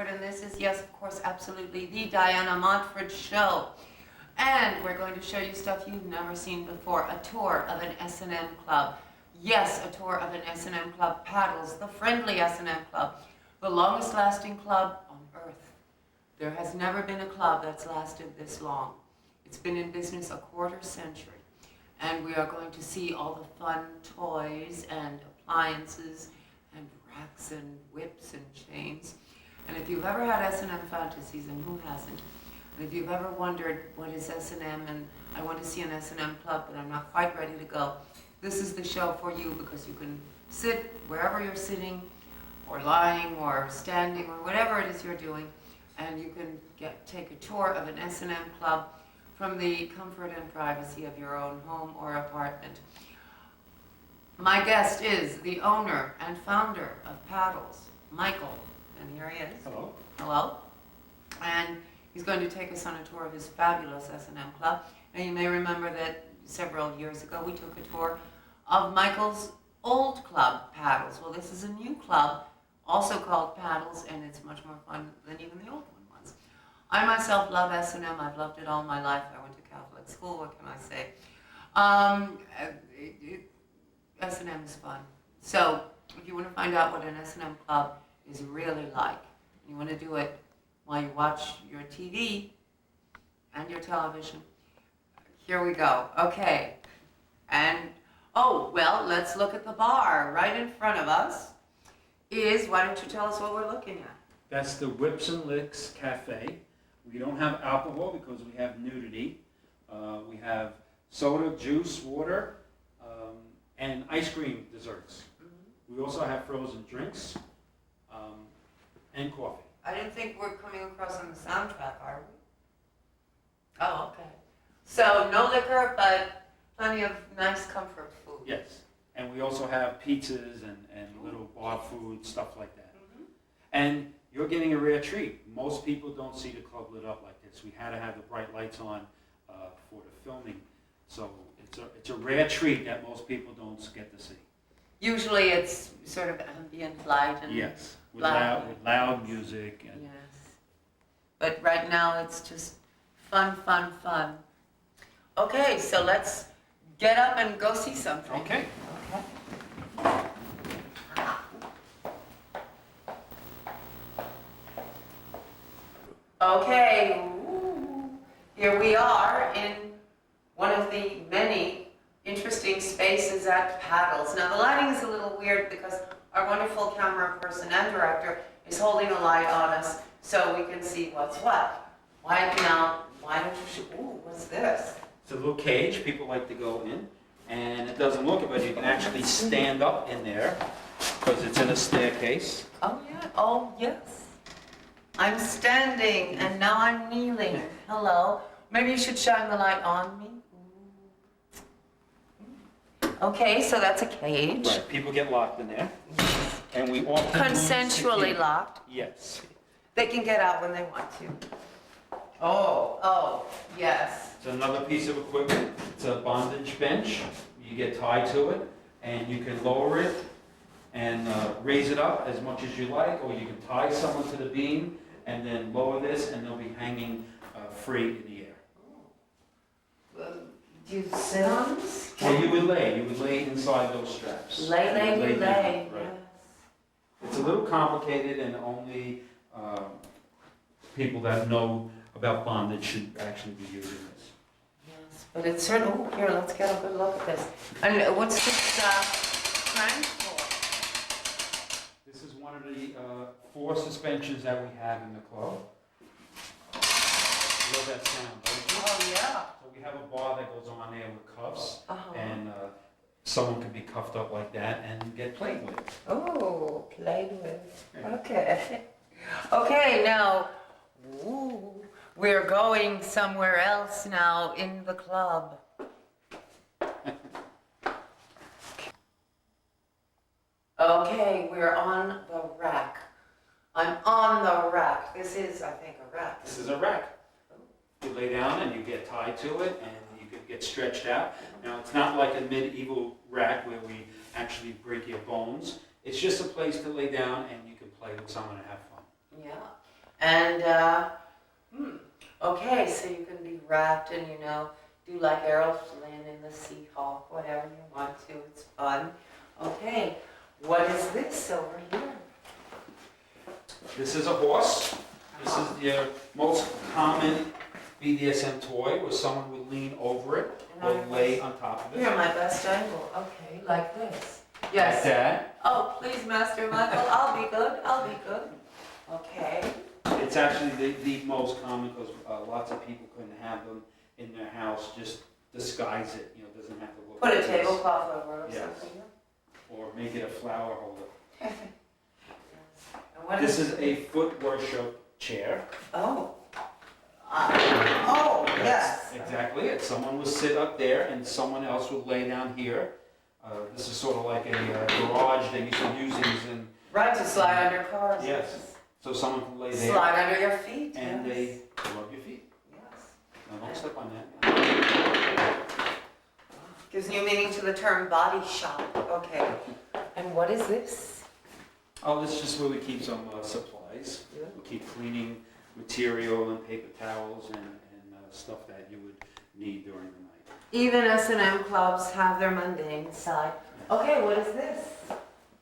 Montford, and this is, yes, of course, absolutely the Diana Montford Show. And we're going to show you stuff you've never seen before, a tour of an S&M club. Yes, a tour of an S&M club, Paddles, the friendly S&M club, the longest lasting club on earth. There has never been a club that's lasted this long. It's been in business a quarter century. And we are going to see all the fun toys and appliances and racks and whips and chains. And if you've ever had S&M fantasies, and who hasn't, and if you've ever wondered what is S&M and I want to see an S&M club but I'm not quite ready to go, this is the show for you, because you can sit wherever you're sitting or lying or standing or whatever it is you're doing, and you can take a tour of an S&M club from the comfort and privacy of your own home or apartment. My guest is the owner and founder of Paddles, Michael, and here he is. Hello. Hello. And he's going to take us on a tour of his fabulous S&M club. And you may remember that several years ago we took a tour of Michael's old club, Paddles. Well, this is a new club, also called Paddles, and it's much more fun than even the old one was. I myself love S&M. I've loved it all my life. I went to Catholic school, what can I say? S&M is fun. So if you want to find out what an S&M club is really like, you want to do it while you watch your TV and your television, here we go. Okay. And, oh, well, let's look at the bar. Right in front of us is, why don't you tell us what we're looking at? That's the Whips and Licks Cafe. We don't have alcohol because we have nudity. We have soda, juice, water, and ice cream desserts. Mm-hmm. We also have frozen drinks and coffee. I didn't think we're coming across on the soundtrack, are we? Oh, okay. So no liquor, but plenty of nice comfort food. Yes, and we also have pizzas and little bar food, stuff like that. Mm-hmm. And you're getting a rare treat. Most people don't see the club lit up like this. We had to have the bright lights on for the filming. So it's a rare treat that most people don't get to see. Usually it's sort of ambient light and yes, with loud music. And yes. But right now it's just fun, fun, fun. Okay, so let's get up and go see something. Okay. Okay, here we are in one of the many interesting spaces at Paddles. Now the lighting is a little weird because our wonderful camera person and director is holding a light on us so we can see what's what. Why don't you show, ooh, what's this? It's a little cage. People like to go in, and it doesn't look it, but you can actually stand up in there because it's in a staircase. Oh yeah, oh yes. I'm standing and now I'm kneeling. Hello. Maybe you should shine the light on me. Okay, so that's a cage. Right, people get locked in there. And we often consensually locked. Yes. They can get out when they want to. Oh, yes. It's another piece of equipment. It's a bondage bench. You get tied to it, and you can lower it and raise it up as much as you like, or you can tie someone to the beam and then lower this, and they'll be hanging free in the air. Do you sit on this? Well, you would lay inside those straps. Lay. Right. Yes. It's a little complicated, and only people that know about bondage should actually be using this. Yes, but it's certainly, oh, here, let's get a good look at this. And what's this crank for? This is one of the 4 suspensions that we have in the club. Love that sound, don't you? Oh, yeah. So we have a bar that goes on there with cuffs, and someone can be cuffed up like that and get played with. Oh, played with. Okay. Okay, now, ooh, we're going somewhere else now in the club. Okay, we're on the rack. I'm on the rack. This is, I think, a rack. This is a rack. You lay down and you get tied to it, and you can get stretched out. Now, it's not like a medieval rack where we actually break your bones. It's just a place to lay down and you can play with someone and have fun. Yeah. And, okay, so you can be wrapped and, do like Errol Flynn in the Seahawk, whatever you want to. It's fun. Okay, what is this over here? This is a horse. This is the most common BDSM toy where someone would lean over it or lay on top of it. Here, my best angle. Okay, like this. Yes. Like that. Oh, please, Master Michael. I'll be good. I'll be good. Okay. It's actually the most common because lots of people couldn't have them in their house. Just disguise it. It doesn't have to look. Put a like this. tablecloth over it or Yes. something. Or make it a flower holder. And what This is a foot worship chair. Oh. That's Yes. exactly it. Someone would sit up there and someone else would lay down here. This is sort of like a garage. They used to use these in. Right, to slide under cars. Yes. So someone can lay there. Slide under your feet. And yes. they rub your feet. Yes. Now don't step on that. Gives new meaning to the term body shop. Okay. And what is this? Oh, this is just where we keep some supplies. Yeah. We keep cleaning material and paper towels and stuff that you would need during the night. Even S&M clubs have their mundane side. Okay, what is this?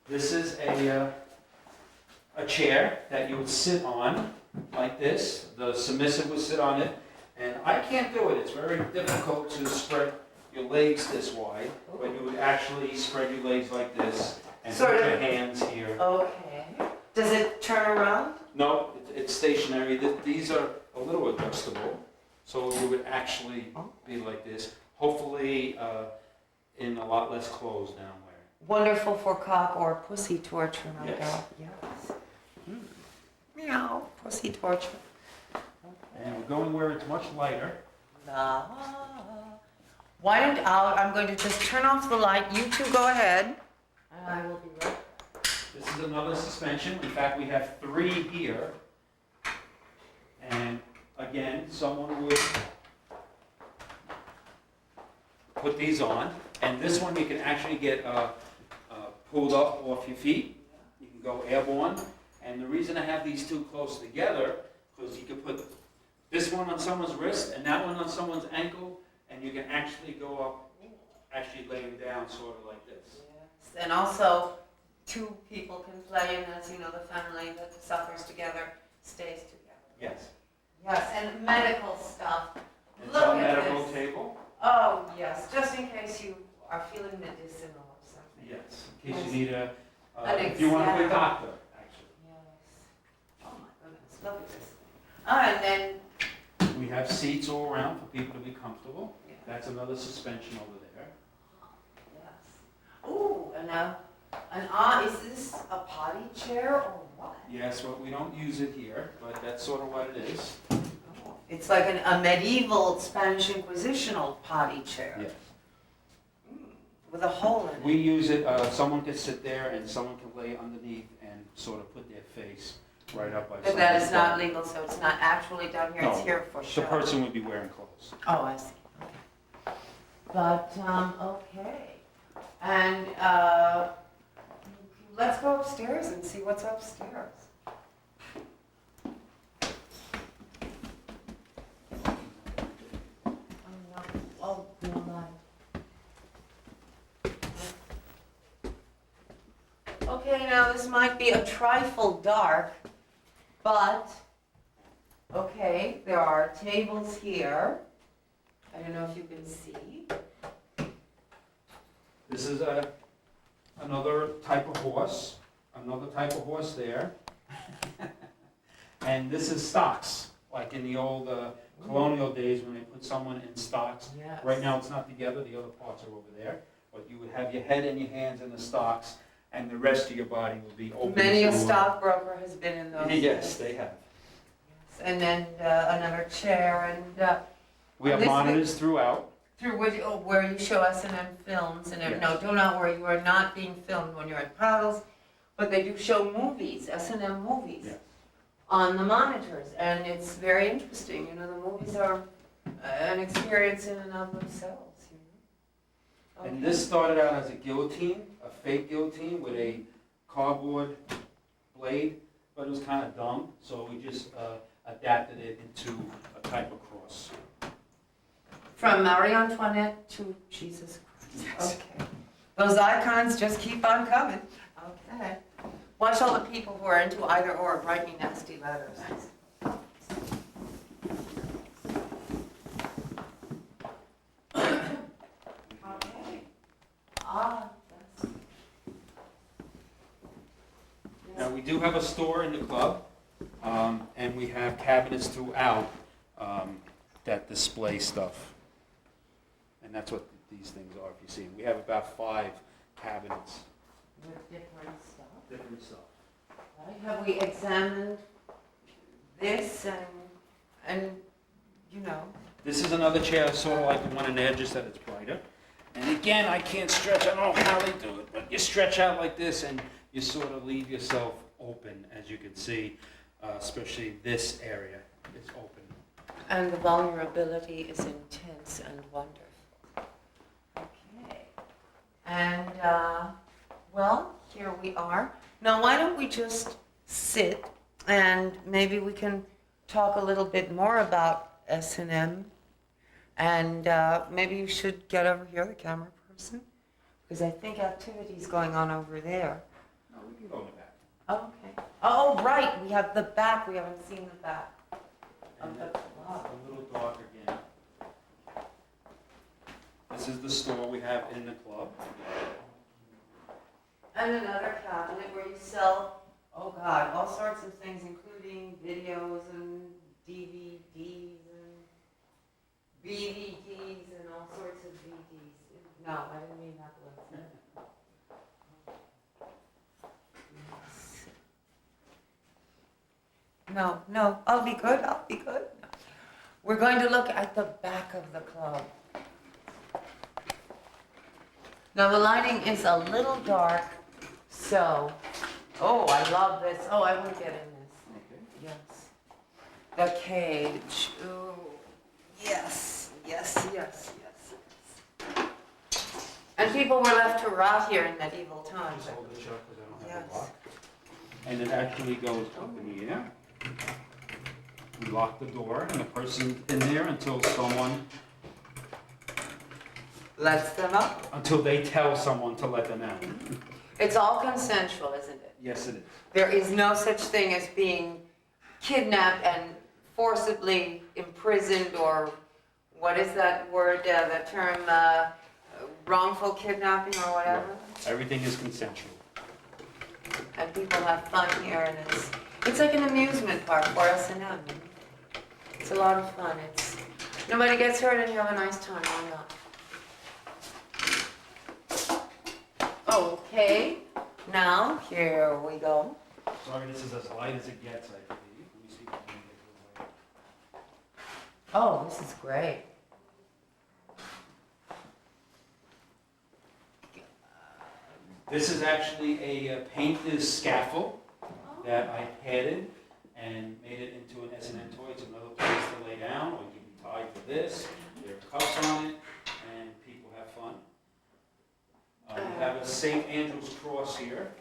This is a chair that you would sit on like this. The submissive would sit on it. And I can't do it. It's very difficult to spread your legs this wide. But you would actually spread your legs like this and Sort put of. your hands here. Okay. Does it turn around? No, it's stationary. These are a little adjustable. So you would actually be like this. Hopefully in a lot less clothes down there. Wonderful for cock or pussy torture, no Yes. doubt. Yes. Meow, pussy torture. And we're going where it's much lighter. Why don't I'm going to just turn off the light. You two go ahead. And I will be right back. This is another suspension. In fact, we have 3 here. And again, someone would put these on. And this one you can actually get pulled up off your feet. You can go airborne. And the reason I have these two close together, because you can put this one on someone's wrist and that one on someone's ankle, and you can actually go up, actually lay them down sort of like this. Yes. And also, 2 people can play, and as you know, the family that suffers together stays together. Yes. Yes, and medical stuff. It's Look a at medical this. table. Oh, yes, just in case you are feeling medicinal or something. Yes, in case you need An if you want to be a exam. doctor, actually. Yes. Oh my goodness, look at this. And then, We have seats all around for people to be comfortable. yeah. That's another suspension over there. Yes. Ooh, and is this a potty chair or what? Yes, well, we don't use it here, but that's sort of what it is. Oh, it's like a medieval Spanish Inquisitional potty chair. Yes. With a hole in it. We use it, someone can sit there and someone can lay underneath and sort of put their face right up by But that is someone's not body. legal, so it's not actually done here, it's No, here for show. The person would be wearing clothes. Oh, I see, okay. But, okay. And, let's go upstairs and see what's upstairs. Oh, no. Okay, now this might be a trifle dark, but, okay, there are tables here. I don't know if you can see. This is another type of horse, there. And this is stocks, like in the old colonial days when they put someone in stocks. Yes. Right now it's not together, the other parts are over there. But you would have your head and your hands in the stocks, and the rest of your body will be open. Many a to, stockbroker has been in those. Yes, they have. Yes. And then another chair and We have This monitors throughout. through which, where you show S&M films and no, do not worry, you are not being filmed when you're at paddles, but they do show movies, S&M movies. Yes. On the monitors, and it's very interesting. You know, the movies are an experience in and of themselves. You know? And this started out as a guillotine, a fake guillotine with a cardboard blade but it was kind of dumb, so we just adapted it into a type of cross. From Marie Antoinette to Jesus Christ. Okay. Those icons just keep on coming. Okay. Watch all the people who are into either or write me nasty letters. Okay. Now, we do have a store in the club, and we have cabinets throughout that display stuff. And that's what these things are, if you see. We have about 5 cabinets. With different stuff. Different stuff. Right. Have we examined this and you know? This is another chair, sort of like the one in there, just that it's brighter. And again, I can't stretch. I don't know how they do it, but you stretch out like this, and you sort of leave yourself open, as you can see, especially this area is open. And the vulnerability is intense and wonderful. Okay. And, well, here we are. Now, why don't we just sit, and maybe we can talk a little bit more about S&M. And maybe you should get over here, the camera person, because I think activity's going on over there. No, we can go in the back. Okay. Oh, right, we have the back. We haven't seen the back of the club. A little dark again. This is the store we have in the club. And another cabinet where you sell, oh God, all sorts of things, including videos and DVDs and BVDs and all sorts of VDs. No, I didn't mean that one. No, I'll be good. No. We're going to look at the back of the club. Now the lighting is a little dark, so, oh, I love this. Oh, I won't get in this. Okay. Yes. The cage. Ooh, yes. And people were left to rot here in medieval times. Just hold it shut because I don't have a Yes. lock. And it actually goes up in the air. We lock the door and the person's in there until someone, Lets them up. until they tell someone to let them out. It's all consensual, isn't it? Yes, it is. There is no such thing as being kidnapped and forcibly imprisoned, or what is that word, that term, wrongful kidnapping or whatever? Everything is consensual. And people have fun here, and it's like an amusement park for S&M. It's a lot of fun. Nobody gets hurt and you have a nice time. Why not? Okay, now here we go. Sorry, this is as light as it gets, I believe. Let me see if I can get it away. Oh, this is great. This is actually a painter's scaffold that I padded and made it into an S&M toy. It's another place to lay down, or you can be tied to this. There are cups on it, and people have fun. We have a St. Andrew's cross here.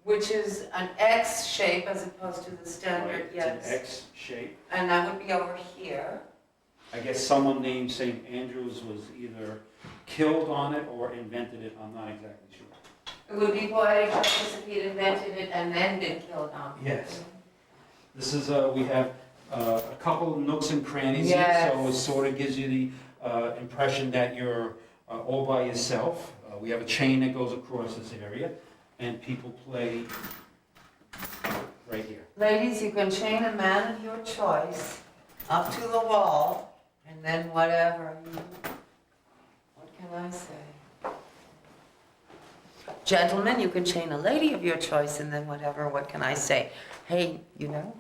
Which is an X shape as opposed to the standard, Right, yes. it's an X shape. And that would be over here. I guess someone named St. Andrew's was either killed on it or invented it. I'm not exactly sure. It would be poetic justice if he'd invented it and then been killed on. Yes. This is, we have a couple of nooks and crannies Yes. here, so it sort of gives you the impression that you're all by yourself. We have a chain that goes across this area, and people play right here. Ladies, you can chain a man of your choice up to the wall, and then whatever. What can I say? Gentlemen, you can chain a lady of your choice, and then whatever. What can I say? Hey, you know.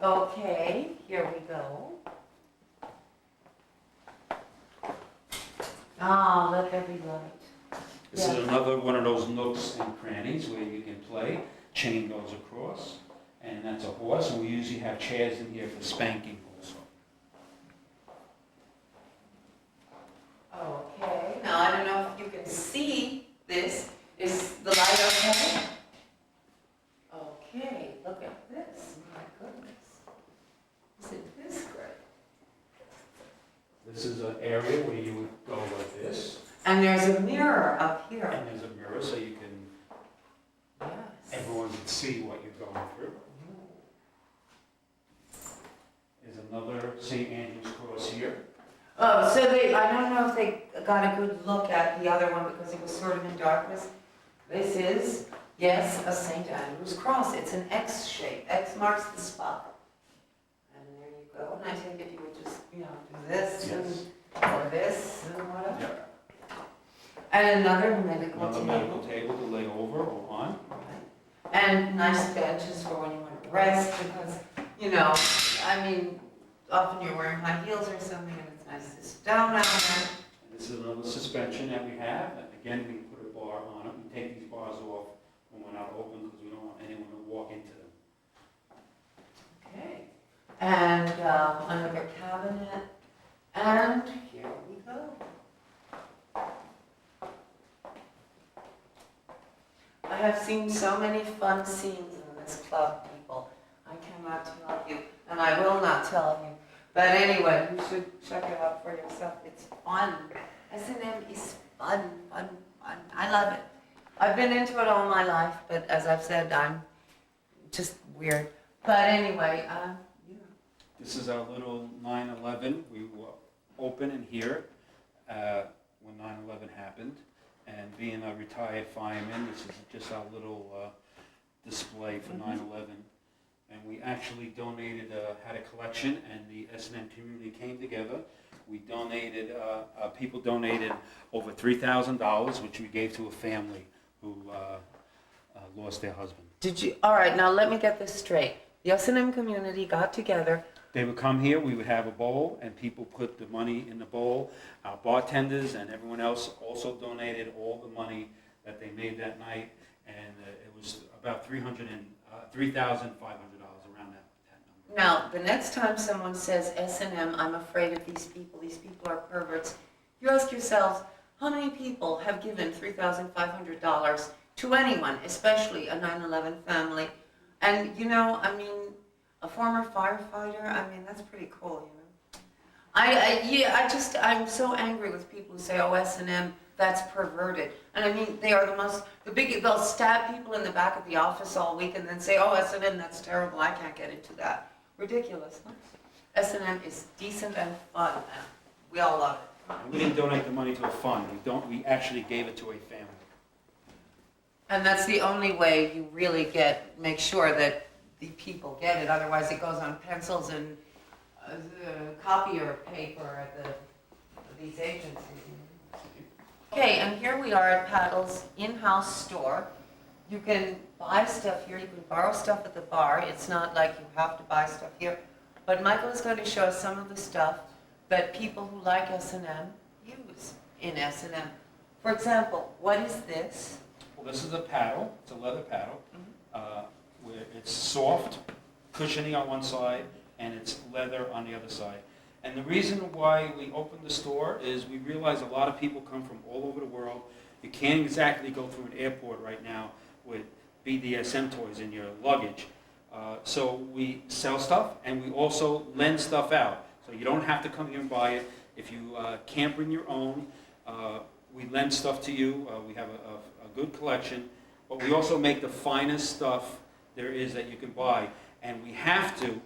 Okay, here we go. Ah, let there be light. This is another one of those nooks and crannies where you can play. Chain goes across, and that's a horse, and we usually have chairs in here for spanking also. Okay, now I don't know if you can see this. Is the light okay? Okay. you would go like this. And there's a mirror up here. And there's a mirror so you can, Yes. everyone can see what you're going through. There's another St. Andrew's cross here. Oh, so I don't know if they got a good look at the other one because it was sort of in darkness. This is, yes, a St. Andrew's cross. It's an X shape. X marks the spot. And there you go. And I think if you would just, do this or this and whatever. Yep. And another medical Another table. medical table to lay over or on. And nice benches for when you want to rest because, often you're wearing high heels or something and it's nice to sit down on there. And this is another suspension that we have. Again, we can put a bar on it. We take these bars off when we're not open because we don't want anyone to walk into them. Okay. And another cabinet. And here we go. I have seen so many fun scenes in this club, people. I cannot tell you, and I will not tell you. But anyway, you should check it out for yourself. It's fun. S&M is fun, fun, fun. I love it. I've been into it all my life, but as I've said, I'm just weird. But anyway, This is our little 9/11. We were open in here when 9/11 happened. And being a retired fireman, this is just our little display for 9/11. And we actually donated, had a collection, and the S&M community came together. We donated, people donated over $3,000, which we gave to a family who lost their husband. all right, now let me get this straight. The S&M community got together. They would come here, we would have a bowl, and people put the money in the bowl. Our bartenders and everyone else also donated all the money that they made that night, and it was about $3,500, around that number. Now, the next time someone says S&M, I'm afraid of these people are perverts, you ask yourselves, how many people have given $3,500 to anyone, especially a 9/11 family? And a former firefighter, that's pretty cool, I'm so angry with people who say, oh, S&M, that's perverted. And they are they'll stab people in the back of the office all week and then say, oh, S&M, that's terrible, I can't get into that. Ridiculous, huh? S&M is decent and fun, and we all love it. And we didn't donate the money to a fund, we actually gave it to a family. And that's the only way you really make sure that the people get it, otherwise it goes on pencils and copier paper at these agencies. Okay, and here we are at Paddle's in-house store. You can buy stuff here, you can borrow stuff at the bar. It's not like you have to buy stuff here. But Michael is going to show us some of the stuff that people who like S&M use in S&M. For example, what is this? Well, this is a paddle, it's a leather paddle. Where it's soft, cushiony on one side, and it's leather on the other side. And the reason why we opened the store is we realize a lot of people come from all over the world. You can't exactly go through an airport right now with BDSM toys in your luggage. So we sell stuff, and we also lend stuff out. So you don't have to come here and buy it. If you can't bring your own, we lend stuff to you. We have a good collection. But we also make the finest stuff there is that you can buy. And we have to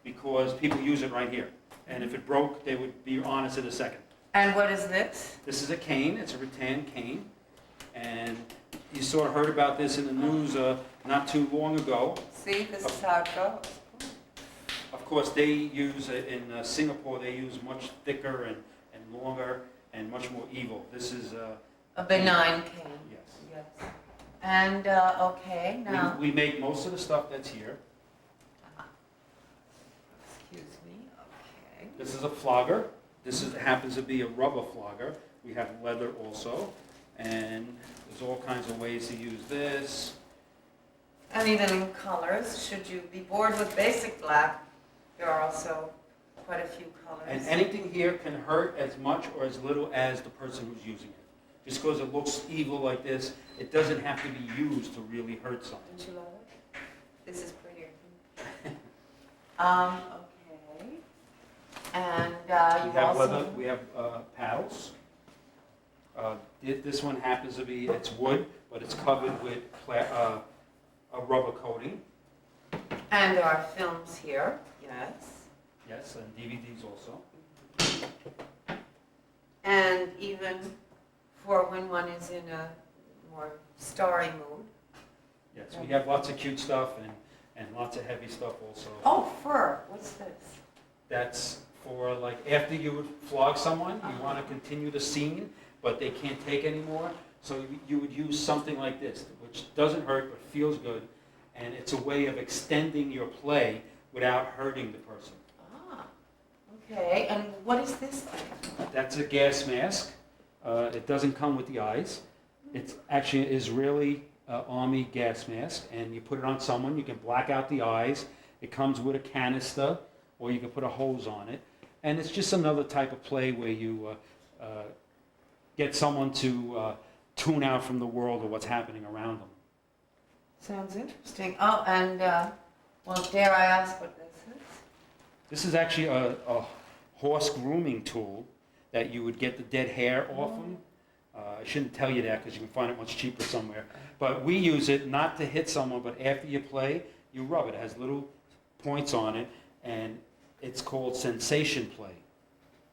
because people use it right here. And if it broke, they would be on us in a second. And what is this? This is a cane. It's a rattan cane. And you sort of heard about this in the news not too long ago. See, this is how it goes. Of course, they use, in Singapore, they use much thicker and longer and much more evil. This is a benign cane. Yes. Yes. And, okay, now. We make most of the stuff that's here. Excuse me, okay. This is a flogger. This happens to be a rubber flogger. We have leather also. And there's all kinds of ways to use this. And even in colors, should you be bored with basic black, there are also quite a few colors. And anything here can hurt as much or as little as the person who's using it. Just because it looks evil like this, it doesn't have to be used to really hurt something. Don't you love it? This is prettier. Okay. And We you have also... we have paddles. This one happens to be, it's wood, but it's covered with a rubber coating. And there are films here, yes. Yes, and DVDs also. And even for when one is in a more starry mood. Yes, we have lots of cute stuff and lots of heavy stuff also. Oh, fur. What's this? That's for like after you would flog someone, you want to continue the scene, but they can't take anymore. So you would use something like this, which doesn't hurt but feels good. And it's a way of extending your play without hurting the person. Ah, okay. And what is this thing? That's a gas mask. It doesn't come with the eyes. It's actually an Israeli army gas mask, and you put it on someone. You can black out the eyes. It comes with a canister, or you can put a hose on it. And it's just another type of play where you get someone to tune out from the world or what's happening around them. Sounds interesting. Oh, and, well, dare I ask what this is? This is actually a horse grooming tool that you would get the dead hair off them. I shouldn't tell you that because you can find it much cheaper somewhere. But we use it not to hit someone, but after you play, you rub it. It has little points on it, and it's called sensation play.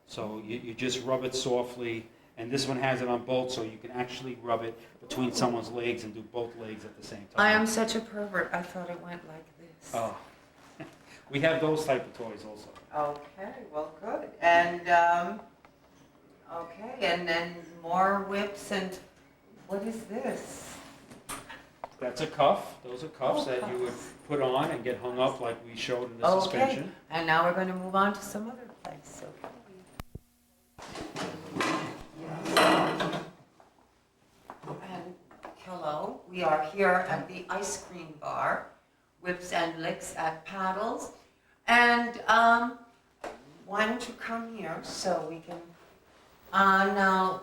So you just rub it softly, and this one has it on both, so you can actually rub it between someone's legs and do both legs at the same time. I am such a pervert. I thought it went like this. Oh. We have those type of toys also. Okay, well, good. And, okay, and then more whips, and what is this? That's a cuff. Those are cuffs that you would put on and get hung up like we showed in the suspension. Okay, and now we're going to move on to some other place. Okay. And hello, we are here at the ice cream bar, Whips and Licks at Paddles. And why don't you come here so we can, now,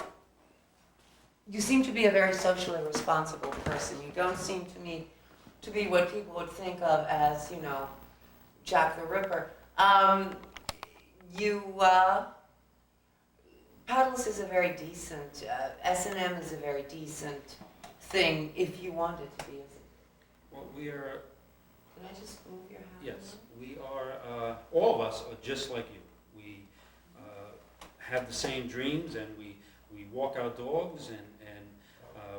you seem to be a very socially responsible person. You don't seem to me to be what people would think of as, you know, Jack the Ripper. Paddles is a very decent, S&M is a very decent thing if you want it to be, is it? Well, we are, Can I just move your hand? yes, we are, all of us are just like you. We have the same dreams, and we walk our dogs, and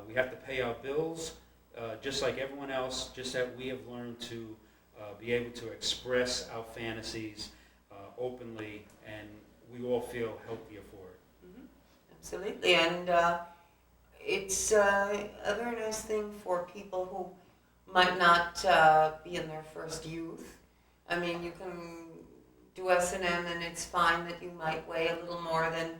we have to pay our bills, just like everyone else, just that we have learned to be able to express our fantasies openly, and we all feel healthier for it. Mm-hmm. Absolutely, and it's a very nice thing for people who might not be in their first youth. I mean, you can do S&M and it's fine that you might weigh a little more than,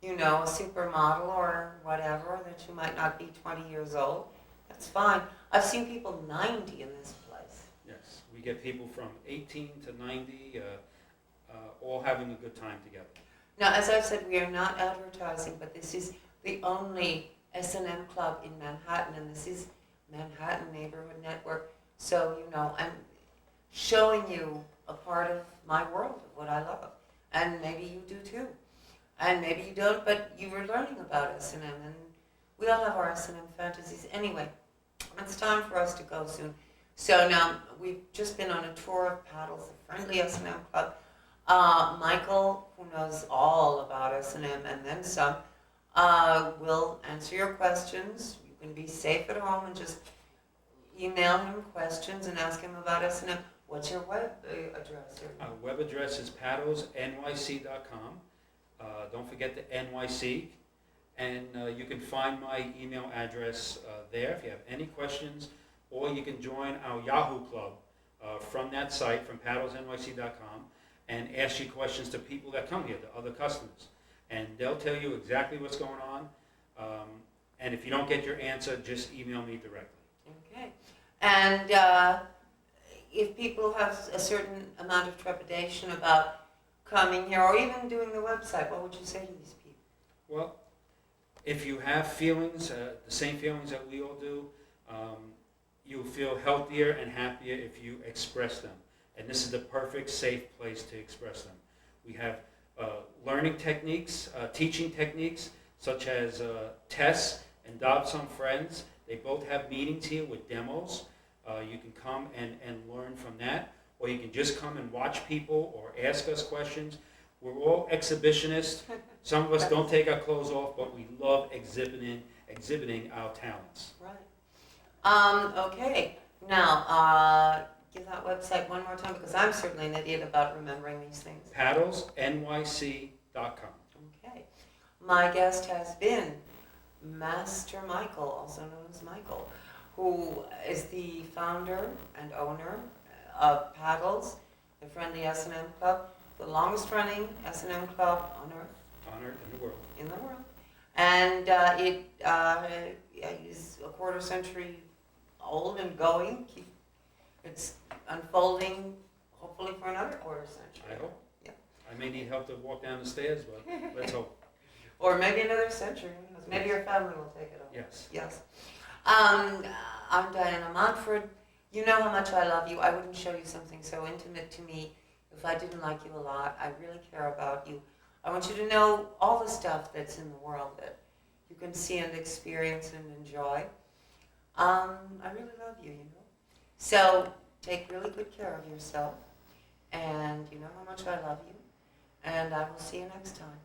you know, a supermodel or whatever, that you might not be 20 years old. That's fine. I've seen people 90 in this place. Yes, we get people from 18 to 90, all having a good time together. Now, as I've said, we are not advertising, but this is the only S&M club in Manhattan, and this is Manhattan Neighborhood Network. So, you know, I'm showing you a part of my world, of what I love. And maybe you do too. And maybe you don't, but you were learning about S&M, and we all have our S&M fantasies. Anyway, it's time for us to go soon. So now, we've just been on a tour of Paddles, a friendly S&M club. Michael, who knows all about S&M and then some, will answer your questions. You can be safe at home and just email him questions and ask him about S&M. What's your web address? Our web address is paddlesnyc.com. Don't forget the NYC. And you can find my email address there if you have any questions, or you can join our Yahoo Club from that site, from paddlesnyc.com, and ask your questions to people that come here, to other customers. And they'll tell you exactly what's going on. And if you don't get your answer, just email me directly. Okay. And if people have a certain amount of trepidation about coming here or even doing the website, what would you say to these people? Well, if you have feelings, the same feelings that we all do, you'll feel healthier and happier if you express them. And this is the perfect, safe place to express them. We have learning techniques, teaching techniques, such as Tess and Dobson Friends. They both have meetings here with demos. You can come and learn from that, or you can just come and watch people or ask us questions. We're all exhibitionists. Some of us don't take our clothes off, but we love exhibiting our talents. Right. Okay. Now, give that website one more time, because I'm certainly an idiot about remembering these things. paddlesnyc.com. Okay. My guest has been Master Michael, also known as Michael, who is the founder and owner of Paddles, the Friendly S&M Club, the longest running S&M club on earth. On earth, in the world. In the world. And it is a quarter century old and going. It's unfolding, hopefully, for another quarter century. I hope. Yeah. I may need help to walk down the stairs, but let's hope. Or maybe another century. Who knows? Maybe your family will take it over. Yes. Yes. I'm Diana Montford. You know how much I love you. I wouldn't show you something so intimate to me if I didn't like you a lot. I really care about you. I want you to know all the stuff that's in the world that you can see and experience and enjoy. I really love you, you know. So take really good care of yourself. And you know how much I love you. And I will see you next time.